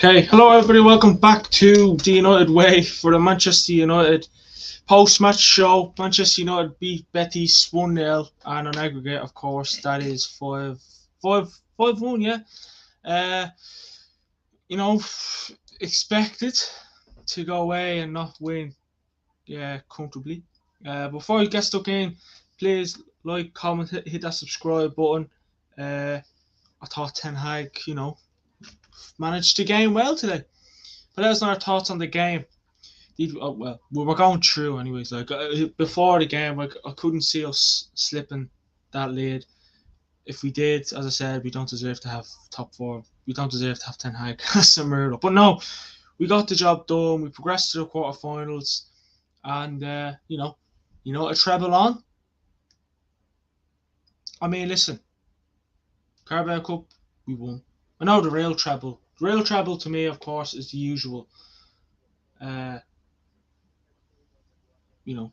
Okay, hello everybody, welcome back to the United Way for the Manchester United post-match show. Manchester United beat Betis 1-0 and on aggregate, of course, that is 5-1, yeah. Uh, you know, expected to go away and not win comfortably. Before you get stuck in, please like, comment, hit that subscribe button. I thought Ten Hag, managed the game well today. But let us know our thoughts on the game. Well, we were going through anyways. Like before the game, like I couldn't see us slipping that lead. If we did, as I said, we don't deserve to have top four. We don't deserve to have Ten Hag as a murder. But no, we got the job done. We progressed to the quarterfinals, and a treble on. I mean, listen, Carabao Cup, we won. I know the real treble. The real treble to me, of course, is the usual. Uh, you know,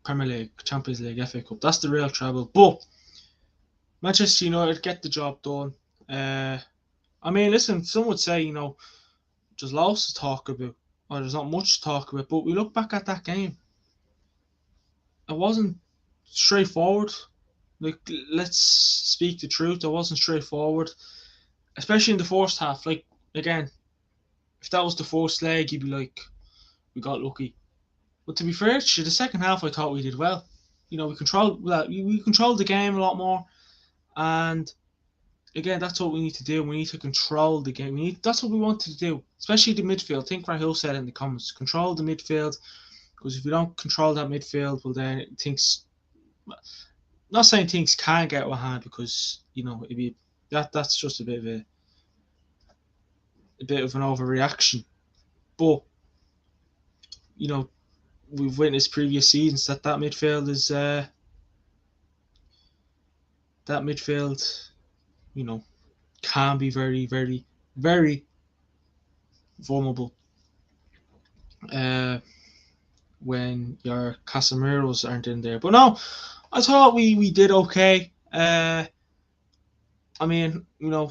Premier League, Champions League, FA Cup. That's the real treble. But Manchester United get the job done. I mean, listen, some would say, there's lots to talk about, or there's not much to talk about, but we look back at that game. It wasn't straightforward. Like, let's speak the truth. It wasn't straightforward, especially in the first half. Like, again, if that was the first leg, you'd be like, we got lucky. But to be fair, the second half, I thought we did well. We controlled the game a lot more, and again, that's what we need to do. We need to control the game. That's what we wanted to do, especially the midfield. I think Rahul said in the comments, control the midfield, because if we don't control that midfield, well then things. Not saying things can get out of hand, because that's just a bit of an overreaction, but we've witnessed previous seasons that midfield is can be very, very, very vulnerable when your Casemiros aren't in there. But no, I thought we did okay. I mean, I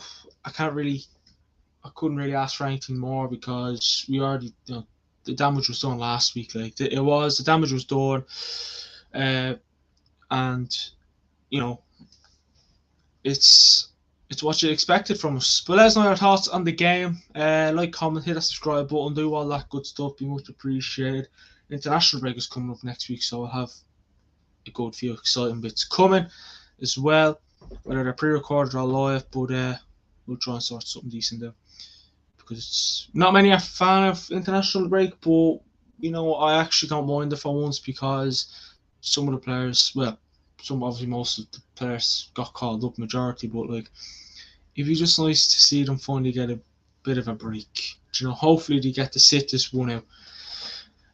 couldn't really ask for anything more, because we already, the damage was done last week. Like the damage was done, and it's what you expected from us. But let us know your thoughts on the game. Like, comment, hit that subscribe button, do all that good stuff. Be much appreciated. International break is coming up next week, so I'll have a good few exciting bits coming as well, whether they're pre-recorded or live. But we'll try and sort something decent out, because it's not many are a fan of international break, but I actually don't mind it for once, because some of the players, well, obviously most of the players got called up, majority, but like, it'd be just nice to see them finally get a bit of a break. Hopefully they get to sit this one out.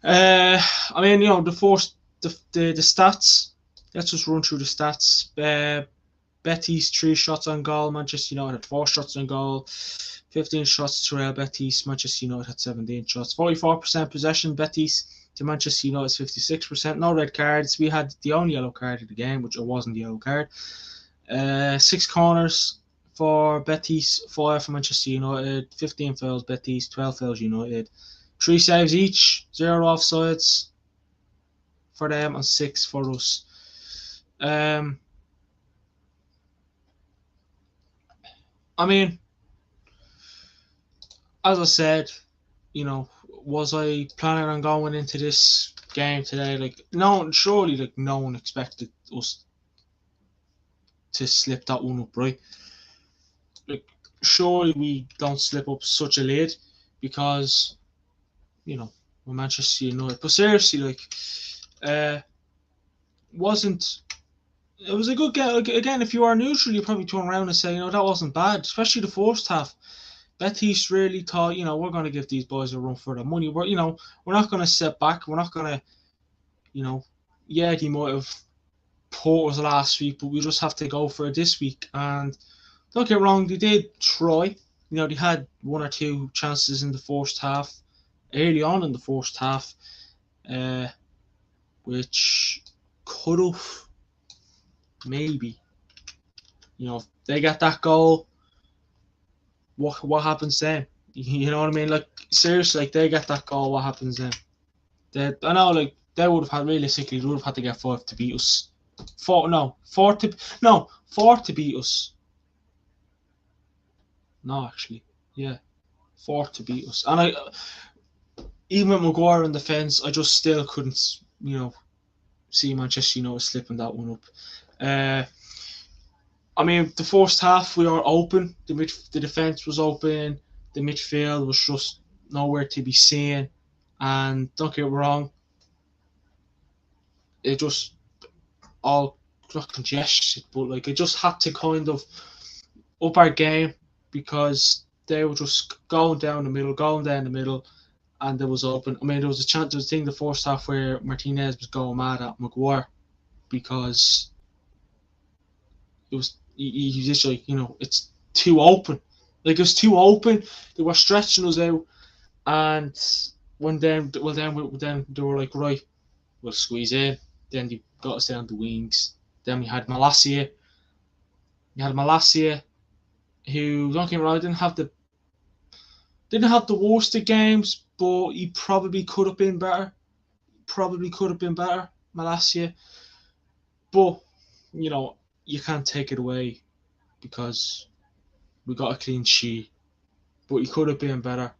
I mean, the stats. Let's just run through the stats. Betis 3 shots on goal. Manchester United had 4 shots on goal. 15 shots to Real Betis. Manchester United had 17 shots. 44% possession. Betis to Manchester United's 56%. No red cards. We had the only yellow card of the game, which it wasn't the yellow card. 6 corners for Betis, 5 for Manchester United. 15 fouls Betis, 12 fouls United. 3 saves each, 0 offsides for them, and 6 for us. I mean, as I said, was I planning on going into this game today? Like, surely, like, no one expected us to slip that one up, right? Like, surely we don't slip up such a lead, because we're Manchester United. But seriously, like, it was a good game. Again, if you are neutral, you probably turn around and say, that wasn't bad, especially the first half. Betis really thought, we're going to give these boys a run for their money. We're not going to sit back. We're not going to, they might have put us last week, but we just have to go for it this week. And don't get wrong, they did try. They had 1 or 2 chances in the first half, early on in the first half, which could have maybe, if they get that goal, what happens then? You know what I mean? Like seriously, like they get that goal, what happens then? I know, like they would have had realistically, they would have had to get 5 to beat us. Four to beat us. No, actually, yeah, 4 to beat us. And even with Maguire in the fence, I just still couldn't, see Manchester United slipping that one up. Uh, I mean, the first half we were open. The defense was open. The midfield was just nowhere to be seen. And don't get me wrong, it just all not congested, but like it just had to kind of up our game because they were just going down the middle, and there was open. I mean, there was a chance. There was a thing the first half where Martinez was going mad at Maguire because he was just like, it's too open. Like it was too open. They were stretching us out, and then they were like, right, we'll squeeze in. Then they got us down the wings. Then we had Malacia. Who, don't get me wrong, didn't have the worst of games, but he probably could have been better. Malacia. But, you can't take it away because we got a clean sheet. But he could have been better.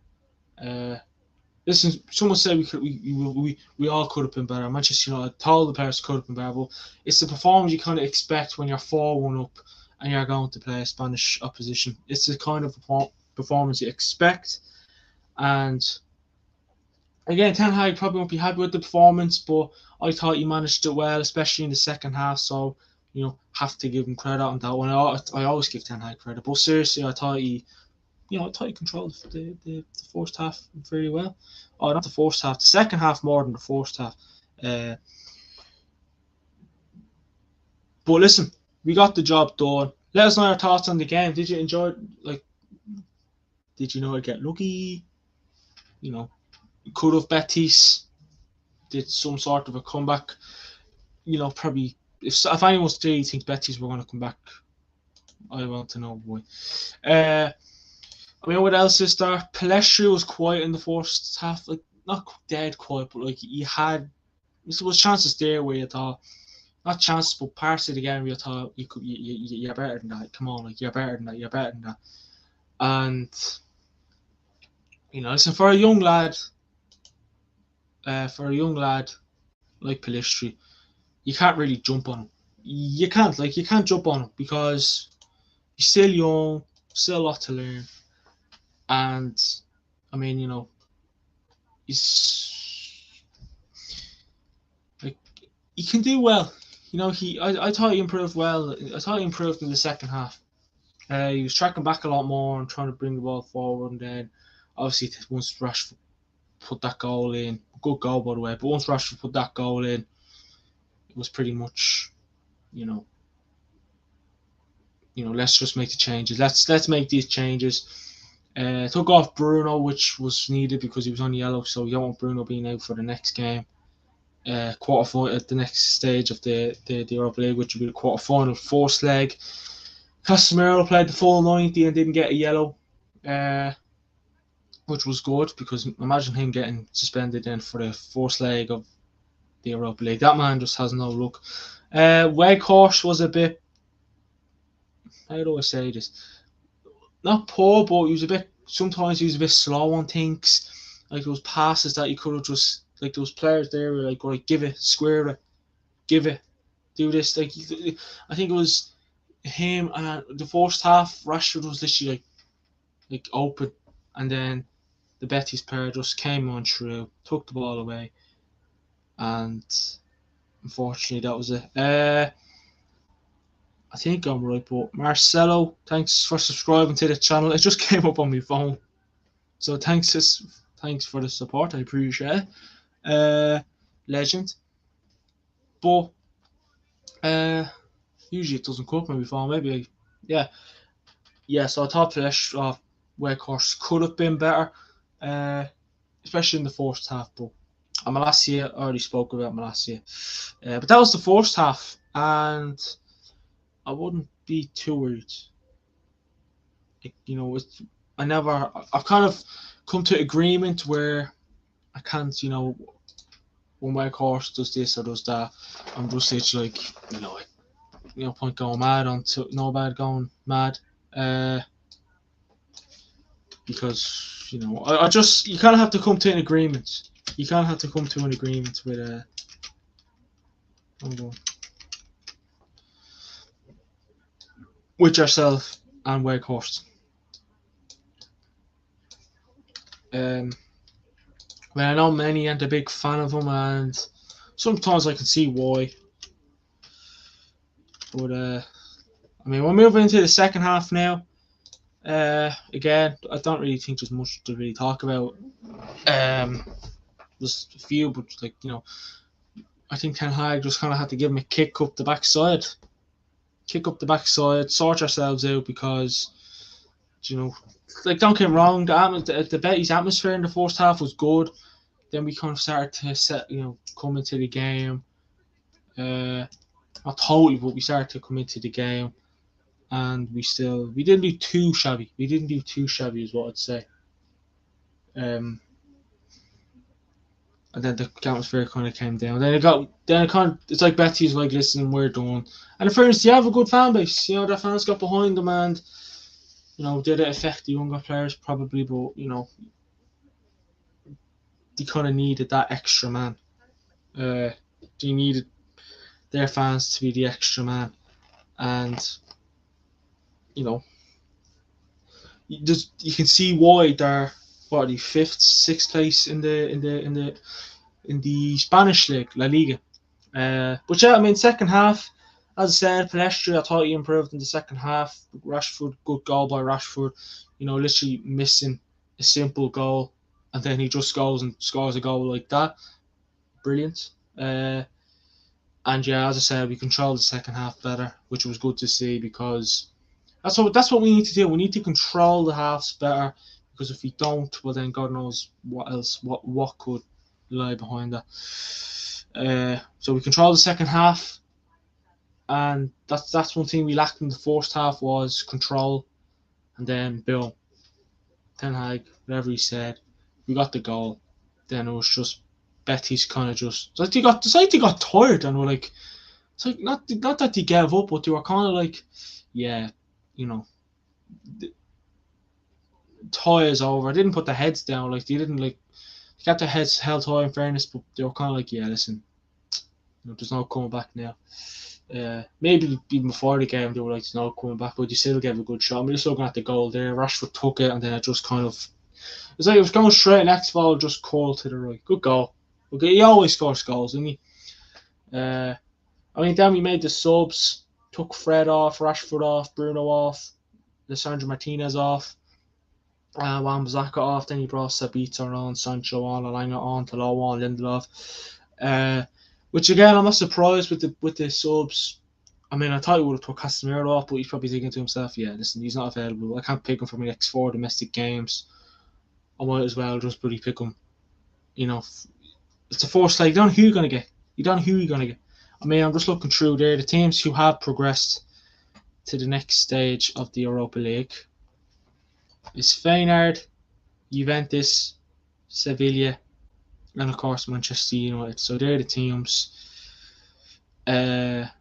Listen, someone said we all could have been better. Manchester United, all the players could have been better. But it's the performance you kind of expect when you're 4-1 up and you're going to play a Spanish opposition. It's the kind of performance you expect. And again, Ten Hag probably won't be happy with the performance, but I thought he managed it well, especially in the second half. So, have to give him credit on that one. I always give Ten Hag credit, but seriously, I thought he controlled the first half very well. Oh, not the first half, the second half more than the first half. But listen, we got the job done. Let us know your thoughts on the game. Did you enjoy it? Like, did you know it get lucky? Could have Betis did some sort of a comeback. Probably if anyone still thinks Betis were going to come back, I want to know why. I mean, what else is there? Palestri was quiet in the first half, like not dead quiet, but like there was chances there where you thought, not chances, but parts of the game where you thought you're better than that. Come on, like you're better than that. And listen, for a young lad like Palestri, you can't really jump on him. You can't jump on him because he's still young, still a lot to learn. And I mean, he's like he can do well. I thought he improved well. I thought he improved in the second half. He was tracking back a lot more and trying to bring the ball forward. And then, obviously, once Rashford put that goal in, good goal by the way. But once Rashford put that goal in, it was pretty much, let's just make the changes. Let's make these changes. Took off Bruno, which was needed because he was on yellow, so you don't want Bruno being out for the next game. Quarterfinal at the next stage of the Europa League, which would be the quarterfinal, first leg. Casemiro played the full 90 and didn't get a yellow, which was good because imagine him getting suspended then for the first leg of the Europa League. That man just has no luck. Weghorst was a bit, how do I say this? Not poor, but sometimes he was a bit slow on things. Like those passes that you could have just, like those players there were like, right, give it, square it, give it, do this. Like, I think it was him, and the first half, Rashford was literally like open, and then the Betis player just came on through, took the ball away, and unfortunately that was it. I think I'm right, but Marcelo, thanks for subscribing to the channel. It just came up on my phone, so thanks for the support. I appreciate it. Legend, but usually it doesn't come up on my phone. Maybe yeah. So I thought Weghorst could have been better, especially in the first half. But Malacia, I already spoke about Malacia, but that was the first half, and I wouldn't be too worried. I've kind of come to agreement where I can't, when my course does this or does that, I'm just literally like, point going mad on to no bad going mad. Uh, because I just you kind of have to come to an agreement. You kind of have to come to an agreement with with yourself and Wakehurst. Well, I know many aren't a big fan of him, and sometimes I can see why. But we're moving into the second half now. Again, I don't really think there's much to really talk about. There's a few, but I think Ten Hag just kind of had to give him a kick up the backside. Sort yourselves out because, don't get me wrong, the Betis atmosphere in the first half was good. Then we kind of started to come into the game. Not totally, but we started to come into the game, and we didn't do too shabby. We didn't do too shabby, is what I'd say. And then the atmosphere kind of came down. It's like Betis like, listen, we're done. And in fairness, you have a good fan base. The fans got behind them, and did it affect the younger players probably, but they kind of needed that extra man. They needed their fans to be the extra man, and you can see why they're the fifth, sixth place in the Spanish league, La Liga. But yeah, second half, as I said, Palestri, I thought he improved in the second half. Rashford, good goal by Rashford. Literally missing a simple goal, and then he just goes and scores a goal like that. Brilliant. And yeah, as I said, we controlled the second half better, which was good to see because that's what we need to do. We need to control the halves better because if we don't, well then God knows what else, what could lie behind that. So we controlled the second half, and that's one thing we lacked in the first half was control, and then boom, Ten Hag, whatever he said, we got the goal. Then it was just Betis kind of just they got tired and were like, it's like not that they gave up, but they were kind of like, yeah, the tie is over. I didn't put their heads down, like they didn't like they got their heads held high in fairness, but they were kind of like, yeah, listen, there's no coming back now. Maybe even before the game they were like, there's no coming back, but they still gave a good shot. We're just looking at the goal there. Rashford took it, and then it just kind of it's like it was going straight. Next ball just curled to the right. Good goal. Okay, he always scores goals, doesn't he? Then we made the subs. Took Fred off, Rashford off, Bruno off, Lisandro Martinez off, Wan-Bissaka off. Then he brought Sabitzer on, Sancho on, Alanga on, Talo on, Lindelof. Which again, I'm not surprised with the subs. I thought he would have took Casemiro off, but he's probably thinking to himself, yeah, listen, he's not available. I can't pick him for my next 4 domestic games. I might as well just bloody pick him. It's a force leg. You don't know who you're going to get. I'm just looking through there. The teams who have progressed to the next stage of the Europa League is Feyenoord, Juventus, Sevilla, and of course Manchester United. So they're the teams that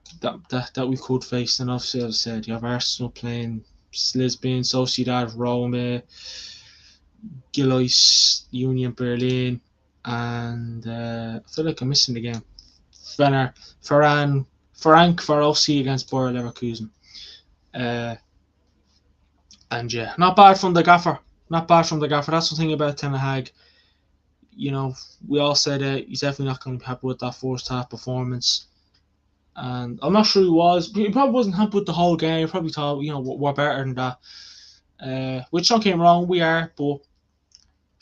we could face. And obviously, as I said, you have Arsenal playing Lisbon, Sociedad, Roma, Gilois, Union Berlin, and I feel like I'm missing the game. Ferencvárosi against Bayer Leverkusen. And yeah, not bad from the gaffer. That's the thing about Ten Hag. We all said he's definitely not going to be happy with that first half performance. And I'm not sure he was. He probably wasn't happy with the whole game. He probably thought, we're better than that. Which don't get me wrong, we are, but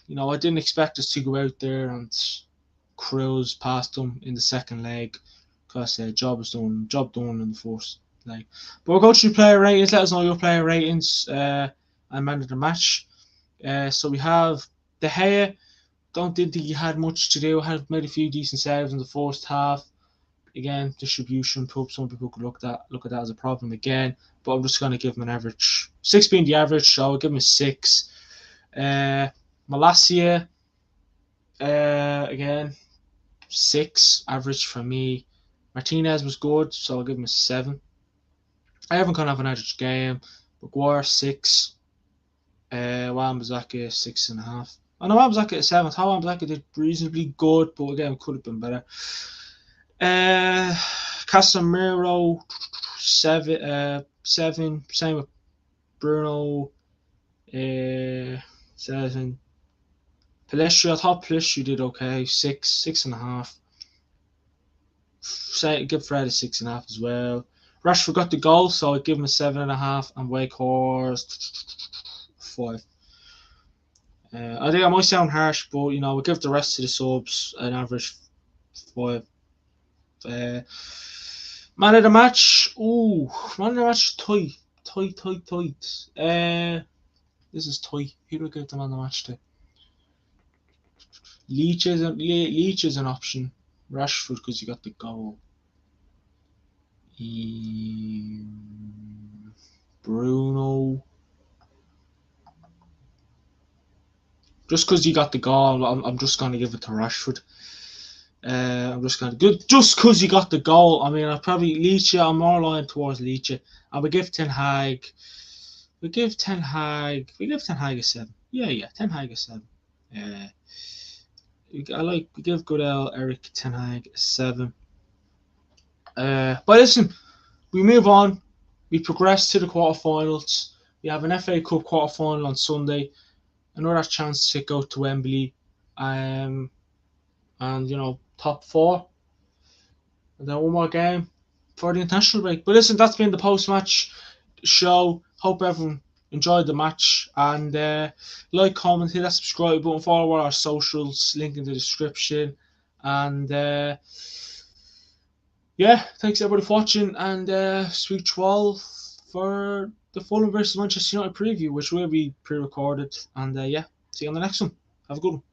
I didn't expect us to go out there and cruise past them in the second leg because job done in the first leg. But we'll go through player ratings. Let us know your player ratings and man of the match. So we have De Gea. Didn't think he had much to do. Had made a few decent saves in the first half. Again, distribution. Some people could look at that as a problem again. But I'm just going to give him an average. 6 being the average, so I'll give him a 6. Malacia, again, 6 average for me. Martinez was good, so I'll give him a 7. I haven't kind of have an average game. Maguire 6. Wan-Bissaka 6.5. I know Wan-Bissaka at 7. I thought Wan-Bissaka did reasonably good, but again, could have been better. Casemiro 7. 7. Same with Bruno. 7. Pellistri, I thought Pellistri did okay. 6. 6.5. Give Fred a 6.5 as well. Rashford got the goal, so I'd give him a 7.5, and Wakehorse 5. I think I might sound harsh, but we'll give the rest of the subs an average 5. Man of the match, man of the match, tight. This is tight. Who do I give the man of the match to? Leach is an option. Rashford, because he got the goal. Bruno. Just because he got the goal, I'm just going to give it to Rashford. Just because he got the goal. I mean, I'll probably Leach. I'm more aligned towards Leach. And we give Ten Hag. We give Ten Hag a 7. Yeah, Ten Hag a 7. We give Goodell Eric Ten Hag a 7. But listen, we move on. We progress to the quarterfinals. We have an FA Cup quarterfinal on Sunday. Another chance to go to Wembley. And top 4. And then one more game for the international break. But listen, that's been the post-match show. Hope everyone enjoyed the match. And like, comment, hit that subscribe button, follow our socials, link in the description. And thanks everybody for watching. And week 12 for the Fulham versus Manchester United preview, which will be pre-recorded. And see you on the next one. Have a good one.